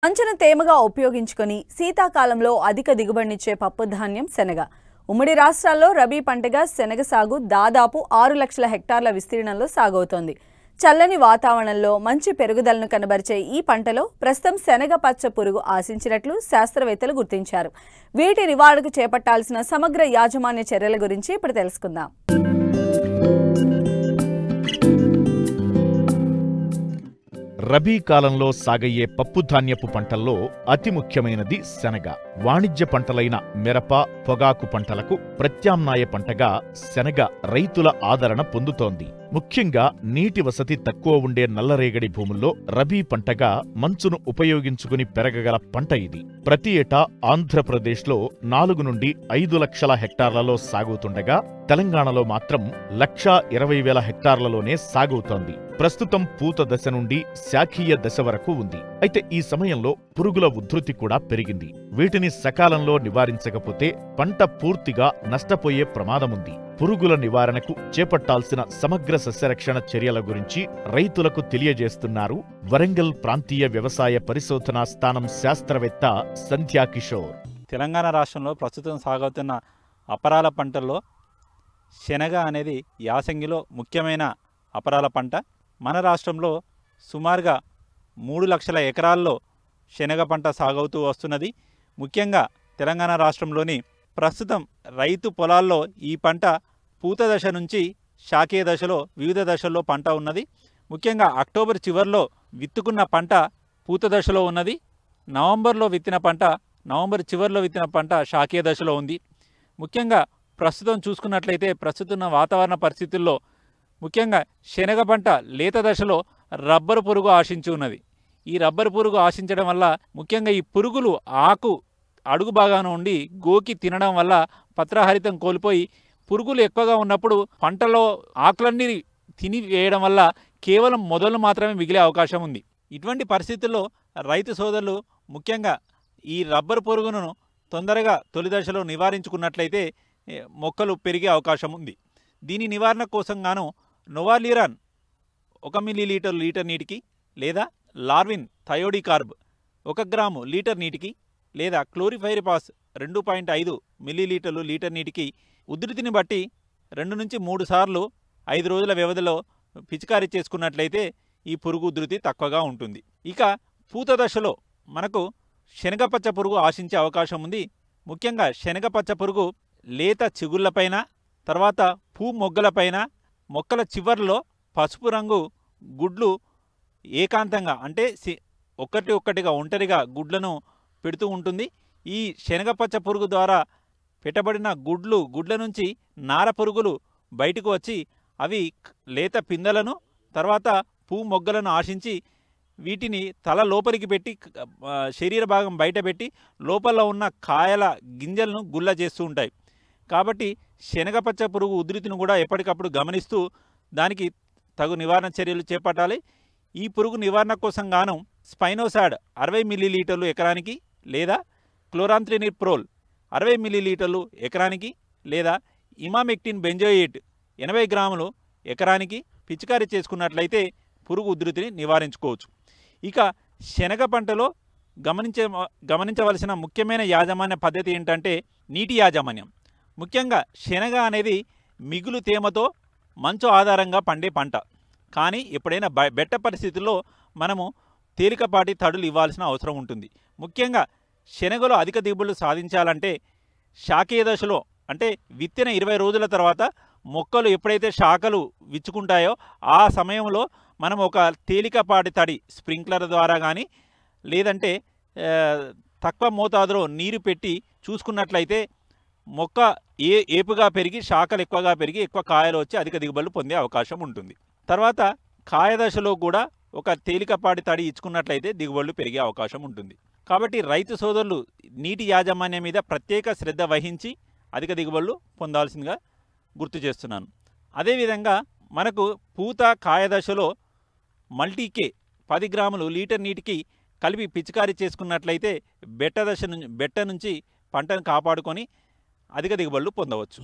మంచును తేమగా ఉపయోగించుకొని శీతాకాలంలో అధిక దిగుబడినిచ్చే పప్పుధాన్యం శనగ. ఉమ్మడి రాష్ట్రాల్లో రబీ పంటగా శనగ సాగు దాదాపు 6 లక్షల హెక్టార్ల విస్తీర్ణంలో సాగవుతోంది. చల్లని వాతావరణంలో మంచి పెరుగుదలను కనబరిచే ఈ పంటలో ప్రస్తుతం శనగ పచ్చ పురుగు ఆశించినట్లు శాస్త్రవేత్తలు గుర్తించారు. వీటి నివారణకు చేపట్టాల్సిన సమగ్ర యాజమాన్య చర్యల గురించి ఇప్పుడు తెలుసుకుందాం. రబీ కాలంలో సాగయ్యే పప్పుధాన్యపు పంటల్లో అతి ముఖ్యమైనది శనగ. వాణిజ్య పంటలైన మిరప, పొగాకు పంటలకు ప్రత్యామ్నాయ పంటగా శనగ రైతుల ఆదరణ పొందుతోంది. ముఖ్యంగా నీటి వసతి తక్కువ ఉండే నల్లరేగడి భూముల్లో రబీ పంటగా మంచును ఉపయోగించుకుని పెరగగల పంట ఇది. ప్రతి ఏటా ఆంధ్రప్రదేశ్లో 4 నుండి 5 లక్షల హెక్టార్లలో సాగుతుండగా తెలంగాణలో మాత్రం 1,20,000 హెక్టార్లలోనే సాగవుతోంది. ప్రస్తుతం పూత దశ నుండి శాఖీయ దశ వరకు ఉంది. అయితే ఈ సమయంలో పురుగుల ఉధృతి కూడా పెరిగింది. వీటిని సకాలంలో నివారించకపోతే పంట పూర్తిగా నష్టపోయే ప్రమాదముంది. పురుగుల నివారణకు చేపట్టాల్సిన సమగ్ర సస్యరక్షణ చర్యల గురించి రైతులకు తెలియజేస్తున్నారు వరంగల్ ప్రాంతీయ వ్యవసాయ పరిశోధనా స్థానం శాస్త్రవేత్త సంధ్యా కిషోర్. తెలంగాణ రాష్ట్రంలో ప్రస్తుతం సాగుతున్న అపరాల పంటల్లో శనగ అనేది యాసంగిలో ముఖ్యమైన అపరాల పంట. మన రాష్ట్రంలో సుమారుగా 3 లక్షల ఎకరాల్లో శనగ పంట సాగవుతూ వస్తున్నది. ముఖ్యంగా తెలంగాణ రాష్ట్రంలోని ప్రస్తుతం రైతు పొలాల్లో ఈ పంట పూత దశ నుంచి శాఖీయ దశలో వివిధ దశల్లో పంట ఉన్నది. ముఖ్యంగా అక్టోబర్ చివరిలో విత్తుకున్న పంట పూత దశలో ఉన్నది. నవంబర్ చివరిలో విత్తిన పంట శాఖీయ దశలో ఉంది. ముఖ్యంగా ప్రస్తుతం చూసుకున్నట్లయితే ప్రస్తుతం వాతావరణ పరిస్థితుల్లో ముఖ్యంగా శనగ పంట లేత దశలో రబ్బరు పురుగు ఆశించి ఉన్నది. ఈ రబ్బరు పురుగు ఆశించడం వల్ల ముఖ్యంగా ఈ పురుగులు ఆకు అడుగు భాగాన ఉండి గోకి తినడం వల్ల పత్రహరితం కోల్పోయి పురుగులు ఎక్కువగా ఉన్నప్పుడు పంటలో ఆకులన్నీ తిని వేయడం వల్ల కేవలం మొదలు మాత్రమే మిగిలే అవకాశం ఉంది. ఇటువంటి పరిస్థితుల్లో రైతు సోదరులు ముఖ్యంగా ఈ రబ్బరు పురుగును తొందరగా తొలి దశలో నివారించుకున్నట్లయితే మొక్కలు పెరిగే అవకాశం ఉంది. దీని నివారణ కోసం గాను నోవాల్యూరాన్ 1 మిల్లీలీటర్ లీటర్ నీటికి లేదా లార్విన్ థయోడికార్బ్ 1 గ్రాము లీటర్ నీటికి లేదా క్లోరిఫైరిపాస్ 2.5 మిల్లీలీటర్లు లీటర్ నీటికి ఉధృతిని బట్టి 2 నుంచి 3 సార్లు 5 రోజుల వ్యవధిలో పిచికారీ చేసుకున్నట్లయితే ఈ పురుగు ఉధృతి తక్కువగా ఉంటుంది. ఇక పూత దశలో మనకు శనగపచ్చ పురుగు ఆశించే అవకాశం ఉంది. ముఖ్యంగా శనగపచ్చ పురుగు లేత చిగుళ్లపైన, తర్వాత పూ మొగ్గలపైన, మొక్కల చివర్లో పసుపు రంగు గుడ్లు ఏకాంతంగా అంటే ఒక్కటిగా ఒంటరిగా గుడ్లను పెడుతూ ఉంటుంది. ఈ శనగపచ్చ పురుగు ద్వారా పెట్టబడిన గుడ్ల నుంచి నార పురుగులు బయటకు వచ్చి అవి లేత పిందెలను తర్వాత పూ మొగ్గలను ఆశించి వీటిని తల లోపలికి పెట్టి శరీర భాగం బయట పెట్టి లోపల ఉన్న కాయల గింజలను గుల్ల చేస్తూ ఉంటాయి. కాబట్టి శనగపచ్చ పురుగు ఉధృతిని కూడా ఎప్పటికప్పుడు గమనిస్తూ దానికి తగు నివారణ చర్యలు చేపట్టాలి. ఈ పురుగు నివారణ కోసం గాను స్పైనోసాడ్ 60 మిల్లీలీటర్లు ఎకరానికి లేదా క్లోరాంత్రినిప్రోల్ 60 మిల్లీలీటర్లు ఎకరానికి లేదా ఇమామెక్టిన్ బెంజోయేట్ 80 గ్రాములు ఎకరానికి పిచికారీ చేసుకున్నట్లయితే పురుగు ఉధృతిని నివారించుకోవచ్చు. ఇక శనగ పంటలో గమనించవలసిన ముఖ్యమైన యాజమాన్య పద్ధతి ఏంటంటే నీటి యాజమాన్యం. ముఖ్యంగా శనగ అనేది మిగులు తేమతో మంచు ఆధారంగా పండే పంట. కానీ ఎప్పుడైనా బెట్ట పరిస్థితుల్లో మనము తేలికపాటి తడులు ఇవ్వాల్సిన అవసరం ఉంటుంది. ముఖ్యంగా శనగలో అధిక దిగుబడులు సాధించాలంటే శాఖీయ దశలో అంటే విత్తిన 20 రోజుల తర్వాత మొక్కలు ఎప్పుడైతే శాఖలు విచ్చుకుంటాయో ఆ సమయంలో మనం ఒక తేలికపాటి తడి స్ప్రింక్లర్ ద్వారా కానీ లేదంటే తక్కువ మోతాదులో నీరు పెట్టి చూసుకున్నట్లయితే మొక్క ఏపుగా పెరిగి శాఖలు ఎక్కువగా పెరిగి ఎక్కువ కాయలు వచ్చి అధిక దిగుబడులు పొందే అవకాశం ఉంటుంది. తర్వాత కాయ దశలో కూడా ఒక తేలికపాటి తడి ఇచ్చుకున్నట్లయితే దిగుబడులు పెరిగే అవకాశం ఉంటుంది. కాబట్టి రైతు సోదరులు నీటి యాజమాన్యం మీద ప్రత్యేక శ్రద్ధ వహించి అధిక దిగుబడులు పొందాల్సిందిగా గుర్తు చేస్తున్నాను. అదేవిధంగా మనకు పూత కాయ దశలో మల్టీకే 10 గ్రాములు లీటర్ నీటికి కలిపి పిచికారీ చేసుకున్నట్లయితే బెట్ట నుంచి పంటను కాపాడుకొని అధిక దిగుబడులు పొందవచ్చు.